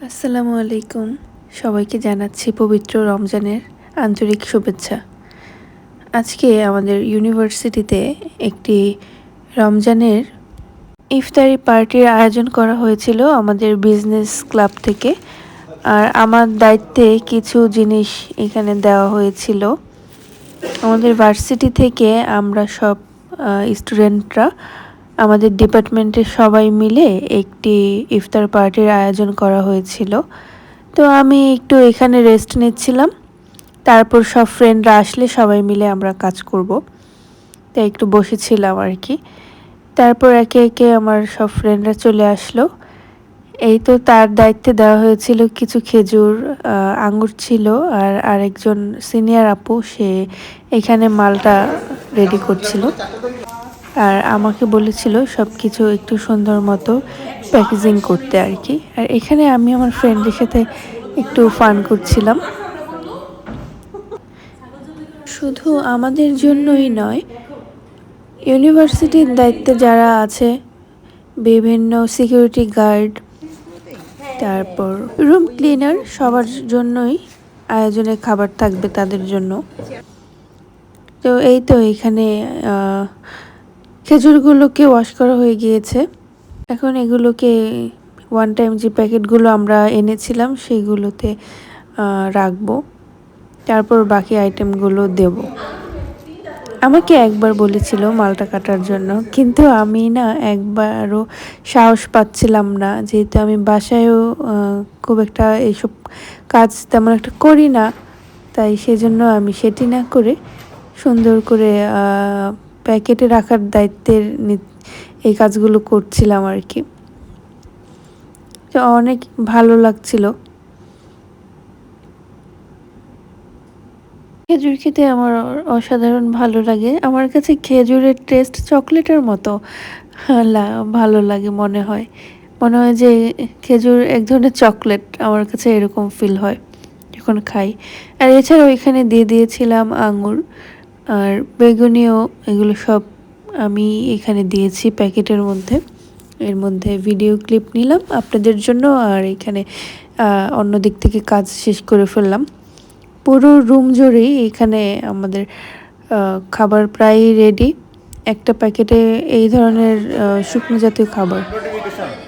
আসসালামু আলাইকুম। সবাইকে জানাচ্ছি পবিত্র রমজানের আন্তরিক শুভেচ্ছা। আজকে আমাদের ইউনিভার্সিটিতে একটি রমজানের ইফতারি পার্টির আয়োজন করা হয়েছিল আমাদের বিজনেস ক্লাব থেকে। আর আমার দায়িত্বে কিছু জিনিস এখানে দেওয়া হয়েছিল। আমাদের ভার্সিটি থেকে আমরা সব স্টুডেন্টরা আমাদের ডিপার্টমেন্টের সবাই মিলে একটি ইফতার পার্টির আয়োজন করা হয়েছিল। তো আমি একটু এখানে রেস্ট নিচ্ছিলাম, তারপর সব ফ্রেন্ডরা আসলে সবাই মিলে আমরা কাজ করব, তাই একটু বসেছিলাম আর কি। তারপর একে একে আমার সব ফ্রেন্ডরা চলে আসলো। এই তো তার দায়িত্বে দেওয়া হয়েছিল কিছু খেজুর, আঙ্গুর ছিল, আর আরেকজন সিনিয়র আপু সে এখানে মালটা রেডি করছিল। আর আমাকে বলেছিল সব কিছু একটু সুন্দর মতো প্যাকেজিং করতে আর কি। আর এখানে আমি আমার ফ্রেন্ডের সাথে একটু ফান করছিলাম। শুধু আমাদের জন্যই নয়, ইউনিভার্সিটির দায়িত্বে যারা আছে, বিভিন্ন সিকিউরিটি গার্ড, তারপর রুম ক্লিনার, সবার জন্যই আয়োজনে খাবার থাকবে তাদের জন্য। তো এই তো এখানে খেজুরগুলোকে ওয়াশ করা হয়ে গিয়েছে। এখন এগুলোকে ওয়ান টাইম যে প্যাকেটগুলো আমরা এনেছিলাম সেগুলোতে রাখবো, তারপর বাকি আইটেমগুলো দেব। আমাকে একবার বলেছিল মালটা কাটার জন্য, কিন্তু আমি না একবারও সাহস পাচ্ছিলাম না, যেহেতু আমি বাসায়ও খুব একটা এইসব কাজ তেমন একটা করি না। তাই সেজন্য আমি সেটি না করে সুন্দর করে প্যাকেটে রাখার দায়িত্বের এই কাজগুলো করছিলাম আর কি। তো অনেক ভালো লাগছিল। খেজুর খেতে আমার অসাধারণ ভালো লাগে। আমার কাছে খেজুরের টেস্ট চকলেটের মতো ভালো লাগে মনে হয়। মনে হয় যে খেজুর এক ধরনের চকলেট, আমার কাছে এরকম ফিল হয় যখন খাই। আর এছাড়াও এখানে দিয়ে দিয়েছিলাম আঙুর আর বেগুনিও, এগুলো সব আমি এখানে দিয়েছি প্যাকেটের মধ্যে। এর মধ্যে ভিডিও ক্লিপ নিলাম আপনাদের জন্য, আর এখানে অন্য দিক থেকে কাজ শেষ করে ফেললাম। পুরো রুম জুড়েই এখানে আমাদের খাবার প্রায় রেডি। একটা প্যাকেটে এই ধরনের শুকনো জাতীয় খাবার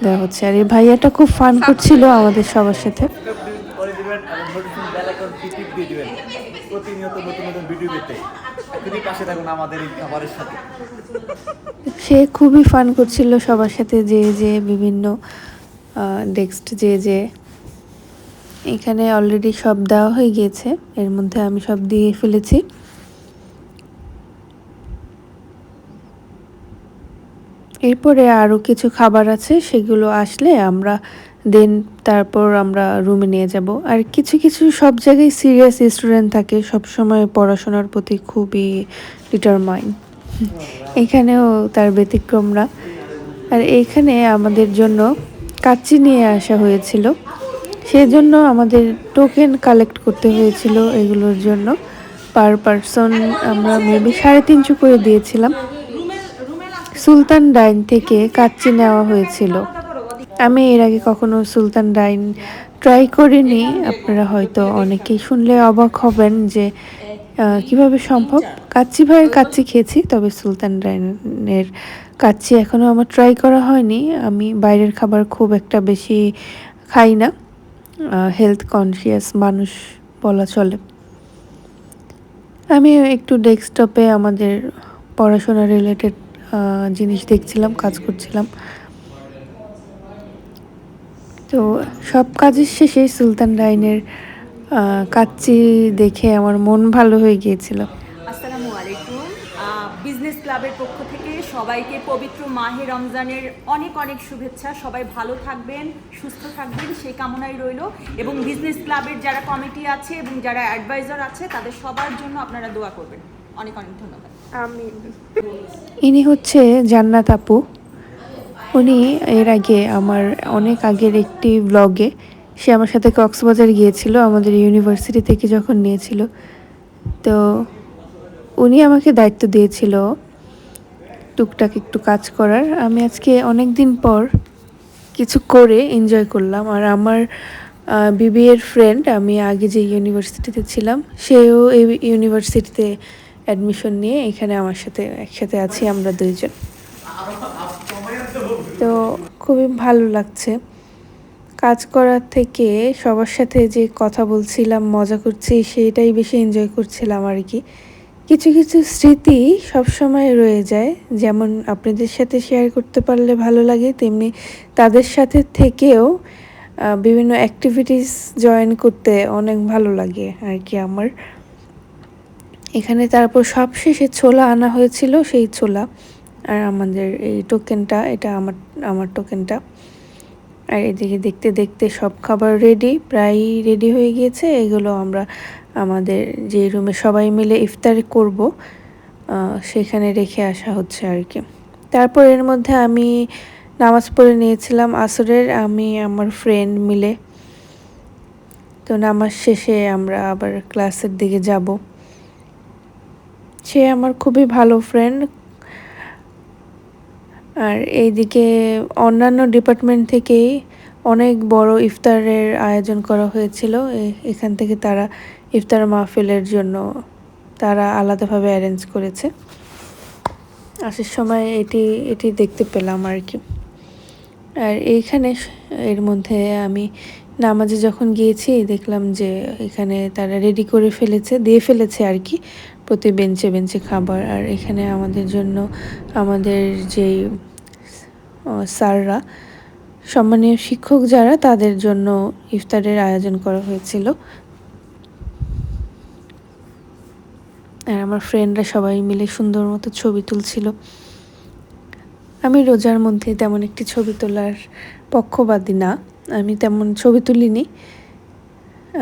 দেওয়া হচ্ছে। আর এই ভাইয়াটা খুব ফান করছিল আমাদের সবার সাথে। সে খুবই ফান করছিল সবার সাথে, যে বিভিন্ন নেক্সট যে এখানে অলরেডি সব দেওয়া হয়ে গিয়েছে, এর মধ্যে আমি সব দিয়ে ফেলেছি। এরপরে আরও কিছু খাবার আছে, সেগুলো আসলে আমরা তারপর আমরা রুমে নিয়ে যাব। আর কিছু কিছু সব জায়গায় সিরিয়াস স্টুডেন্ট থাকে, সব সময় পড়াশোনার প্রতি খুবই ডিটারমাইন্ড, এখানেও তার ব্যতিক্রম না। আর এইখানে আমাদের জন্য কাচ্চি নিয়ে আসা হয়েছিল, সেজন্য আমাদের টোকেন কালেক্ট করতে হয়েছিল এগুলোর জন্য। পার পারসন আমরা মেবি 350 করে দিয়েছিলাম। সুলতান ডাইন থেকে কাচ্চি নেওয়া হয়েছিল। আমি এর আগে কখনো সুলতান ডাইন ট্রাই করিনি। আপনারা হয়তো অনেকেই শুনলে অবাক হবেন যে কিভাবে সম্ভব। কাচ্চি ভাইয়ের কাচ্চি খেয়েছি, তবে সুলতান ডাইনের কাচ্চি এখনও আমার ট্রাই করা হয়নি। আমি বাইরের খাবার খুব একটা বেশি খাই না, হেলথ কনসিয়াস মানুষ বলা চলে। আমি একটু ডেস্কটপে আমাদের পড়াশোনা রিলেটেড জিনিস দেখছিলাম, কাজ করছিলাম। তো সব কাজের শেষে সুলতান ডাইনের কাচ্চি দেখে আমার মন ভালো হয়ে গিয়েছিল। আসসালামু আলাইকুম। বিজনেস ক্লাবের পক্ষ থেকে সবাইকে পবিত্র মাহে রমজানের অনেক অনেক শুভেচ্ছা। সবাই ভালো থাকবেন, সুস্থ থাকবেন সেই কামনাই রইল। এবং বিজনেস ক্লাবের যারা কমিটি আছে এবং যারা অ্যাডভাইজার আছে তাদের সবার জন্য আপনারা দোয়া করবেন। অনেক অনেক ধন্যবাদ। ইনি হচ্ছে জান্নাত আপু। উনি এর আগে আমার অনেক আগের একটি ব্লগে সে আমার সাথে কক্সবাজার গিয়েছিল আমাদের ইউনিভার্সিটি থেকে যখন নিয়েছিল। তো উনি আমাকে দায়িত্ব দিয়েছিল টুকটাক একটু কাজ করার। আমি আজকে অনেক দিন পর কিছু করে এনজয় করলাম। আর আমার বিবিএর ফ্রেন্ড, আমি আগে যে ইউনিভার্সিটিতে ছিলাম, সেও এই ইউনিভার্সিটিতে অ্যাডমিশন নিয়ে এখানে আমার সাথে একসাথে আছি আমরা দুইজন। তো খুবই ভালো লাগছে কাজ করার থেকে। সবার সাথে যে কথা বলছিলাম, মজা করছি, সেটাই বেশি এনজয় করছিলাম আর কি। কিছু কিছু স্মৃতি সবসময় রয়ে যায়, যেমন আপনাদের সাথে শেয়ার করতে পারলে ভালো লাগে, তেমনি তাদের সাথে থেকেও বিভিন্ন অ্যাক্টিভিটিস জয়েন করতে অনেক ভালো লাগে আর কি আমার। এখানে তারপর সবশেষে ছোলা আনা হয়েছিল, সেই ছোলা আর আমাদের এই টোকেনটা, এটা আমার টোকেনটা। আর এদিকে দেখতে দেখতে সব খাবার প্রায় রেডি হয়ে গিয়েছে। এগুলো আমরা আমাদের যে রুমে সবাই মিলে ইফতার করব সেখানে রেখে আসা হচ্ছে আর কি। তারপর এর মধ্যে আমি নামাজ পড়ে নিয়েছিলাম আসরের, আমি আমার ফ্রেন্ড মিলে। তো নামাজ শেষে আমরা আবার ক্লাসের দিকে যাব। সে আমার খুবই ভালো ফ্রেন্ড। আর এইদিকে অন্যান্য ডিপার্টমেন্ট থেকেই অনেক বড় ইফতারের আয়োজন করা হয়েছিল। এখান থেকে তারা ইফতার মাহফিলের জন্য তারা আলাদাভাবে অ্যারেঞ্জ করেছে। আসার সময় এটি দেখতে পেলাম আর কি। আর এইখানে এর মধ্যে আমি নামাজে যখন গিয়েছি দেখলাম যে এখানে তারা রেডি করে দিয়ে ফেলেছে আর কি, প্রতি বেঞ্চে বেঞ্চে খাবার। আর এখানে আমাদের জন্য আমাদের যেই স্যাররা, সম্মানীয় শিক্ষক যারা, তাদের জন্য ইফতারের আয়োজন করা হয়েছিল। আর আমার ফ্রেন্ডরা সবাই মিলে সুন্দর মতো ছবি তুলছিল। আমি রোজার মধ্যে তেমন একটি ছবি তোলার পক্ষপাতী না, আমি তেমন ছবি তুলিনি।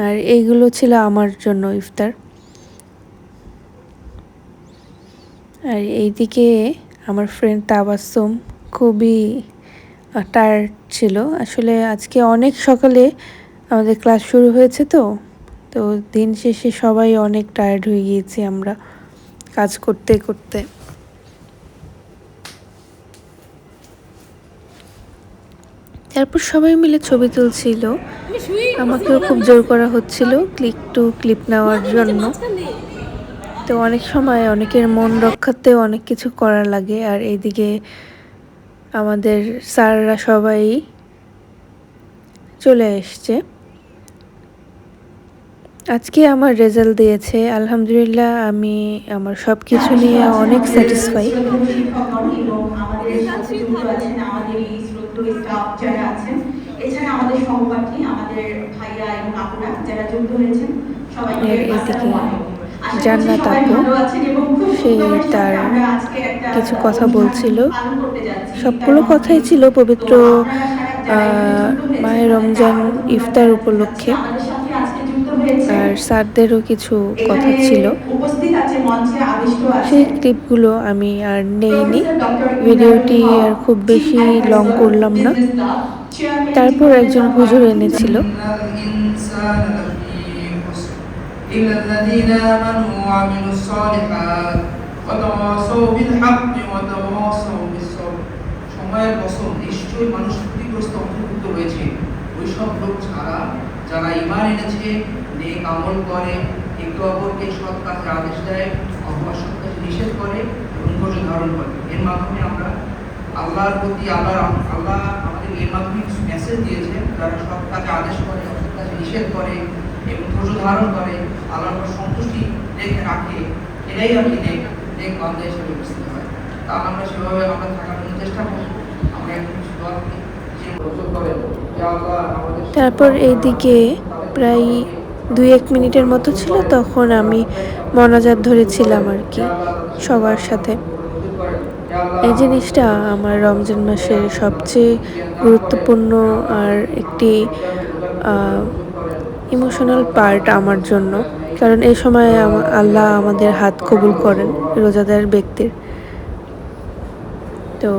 আর এইগুলো ছিল আমার জন্য ইফতার। আর এইদিকে আমার ফ্রেন্ড তাবাসসুম খুবই টায়ার্ড ছিল। আসলে আজকে অনেক সকালে আমাদের ক্লাস শুরু হয়েছে, তো দিন শেষে সবাই অনেক টায়ার্ড হয়ে গিয়েছি আমরা কাজ করতে করতে। তারপর সবাই মিলে ছবি তুলছিল, আমাকেও খুব জোর করা হচ্ছিল ক্লিপ নেওয়ার জন্য। তো অনেক সময় অনেকের মন রক্ষার্থেও অনেক কিছু করা লাগে। আর এইদিকে আমাদের স্যাররা সবাই চলে এসছে। আজকে আমার রেজাল্ট দিয়েছে, আলহামদুলিল্লাহ। আমি আমার সব কিছু নিয়ে অনেক স্যাটিসফাই। এর এদিকে জান্নাত আপু, সে তার কিছু কথা বলছিল। সবগুলো কথাই ছিল পবিত্র মাহে রমজান ইফতার উপলক্ষে। আর স্যারদেরও কিছু কথা ছিল, সেই ক্লিপগুলো আমি আর নেইনি। ভিডিওটি আর খুব বেশি লং করলাম না। তারপর একজন হুজুর এনেছিল। সময়ের কসম, নিশ্চয়ই মানুষ ক্ষতিগ্রস্ত অন্তর্ভুক্ত রয়েছে ওই সব লোক ছাড়া যারা ঈমান এনেছে, নেক আমল করে, একে অপরকে সৎ কাজে আদেশ দেয়, অসৎ কাজে নিষেধ করে এবং ধৈর্য ধারণ করে। এর মাধ্যমে আমরা আল্লাহর প্রতি আল্লাহ আমাদের এর মাধ্যমে কিছু মেসেজ দিয়েছে, যারা সৎ কাজে আদেশ করে, অসৎ কাজে নিষেধ করে এবং ধৈর্য ধারণ করে, আল্লাহর উপর সন্তুষ্টি রেখে রাখে, এটাই আর কি নেক বান্দা হিসেবে উপস্থিত হয়। তা আমরা সেভাবে আমরা থাকার জন্য চেষ্টা করি। আমরা এখন কিছু দোয়া করি যে করেন যে আল্লাহ আমাদের। তারপর এইদিকে প্রায় 2-1 মিনিটের মতো ছিল, তখন আমি মোনাজাত ধরেছিলাম আর কি সবার সাথে। এই জিনিসটা আমার রমজান মাসের সবচেয়ে গুরুত্বপূর্ণ আর একটি ইমোশনাল পার্ট আমার জন্য, কারণ এই সময় আল্লাহ আমাদের হাত কবুল করেন রোজাদার ব্যক্তির। তো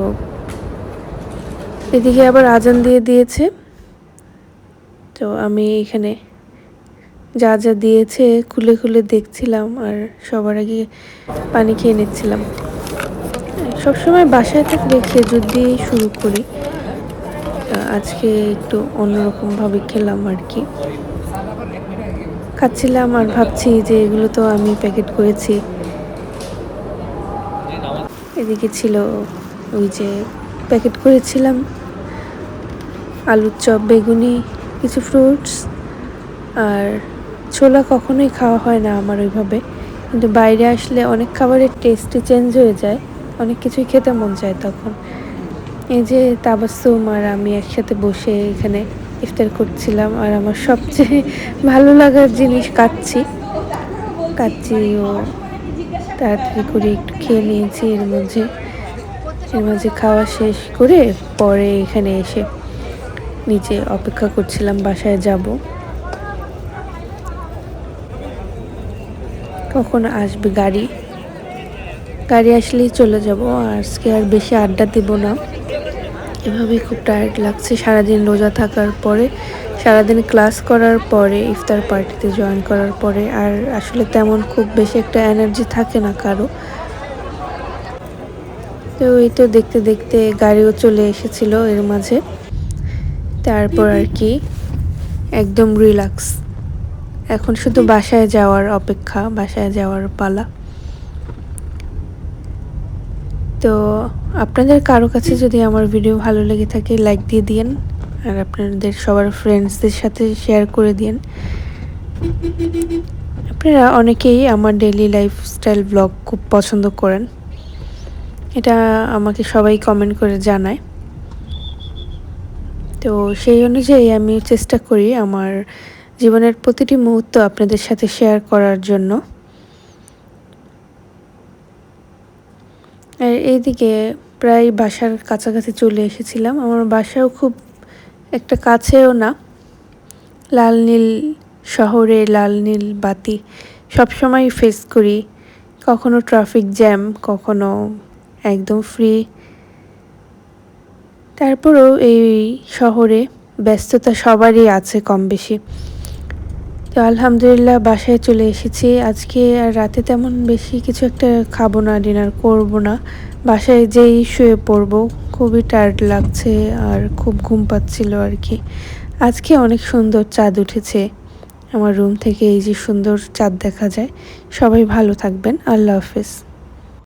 এদিকে আবার আজান দিয়েছে। তো আমি এখানে যা যা দিয়েছে খুলে খুলে দেখছিলাম আর সবার আগে পানি খেয়ে নিচ্ছিলাম। সবসময় বাসায় থাকলে খেজুর দিয়ে শুরু করি। আজকে একটু অন্যরকমভাবে খেলাম আর কি। খাচ্ছিলাম আর ভাবছি যে এগুলো তো আমি প্যাকেট করেছি। এদিকে ছিল ওই যে প্যাকেট করেছিলাম আলুর চপ, বেগুনি, কিছু ফ্রুটস আর ছোলা। কখনোই খাওয়া হয় না আমার ওইভাবে, কিন্তু বাইরে আসলে অনেক খাবারের টেস্টই চেঞ্জ হয়ে যায়, অনেক কিছুই খেতে মন চায় তখন। এই যে তাবাসসুম আর আমি একসাথে বসে এখানে ইফতার করছিলাম, আর আমার সবচেয়ে ভালো লাগার জিনিস কাচ্চি ও তাড়াতাড়ি করে একটু খেয়ে নিয়েছি। এর মাঝে খাওয়া শেষ করে পরে এখানে এসে নিচে অপেক্ষা করছিলাম বাসায় যাব, কখন আসবে গাড়ি আসলেই চলে যাব। আজকে আর বেশি আড্ডা দেব না, এভাবেই খুব টায়ার্ড লাগছে সারাদিন রোজা থাকার পরে, সারাদিন ক্লাস করার পরে, ইফতার পার্টিতে জয়েন করার পরে আর আসলে তেমন খুব বেশি একটা এনার্জি থাকে না কারো। তো এই তো দেখতে দেখতে গাড়িও চলে এসেছিল এর মাঝে। তারপর আর কি একদম রিল্যাক্স, এখন শুধু বাসায় যাওয়ার অপেক্ষা, বাসায় যাওয়ার পালা। তো আপনাদের কারো কাছে যদি আমার ভিডিও ভালো লেগে থাকে লাইক দিয়ে দিন, আর আপনাদের সবার ফ্রেন্ডসদের সাথে শেয়ার করে দিন। আপনারা অনেকেই আমার ডেইলি লাইফস্টাইল ব্লগ খুব পছন্দ করেন, এটা আমাকে সবাই কমেন্ট করে জানায়। তো সেই অনুযায়ী আমি চেষ্টা করি আমার জীবনের প্রতিটি মুহূর্ত আপনাদের সাথে শেয়ার করার জন্য। আর এইদিকে প্রায় বাসার কাছাকাছি চলে এসেছিলাম। আমার বাসাও খুব একটা কাছেও না, লাল নীল শহরে লাল নীল বাতি সবসময় ফেস করি, কখনো ট্রাফিক জ্যাম, কখনো একদম ফ্রি। তারপরেও এই শহরে ব্যস্ততা সবারই আছে কম বেশি। তো আলহামদুলিল্লাহ বাসায় চলে এসেছি। আজকে আর রাতে তেমন বেশি কিছু একটা খাবো না, ডিনার করব না, বাসায় যেই শুয়ে পড়বো। খুবই টায়ার্ড লাগছে আর খুব ঘুম পাচ্ছিল আর কি। আজকে অনেক সুন্দর চাঁদ উঠেছে, আমার রুম থেকে এই যে সুন্দর চাঁদ দেখা যায়। সবাই ভালো থাকবেন, আল্লাহ হাফেজ।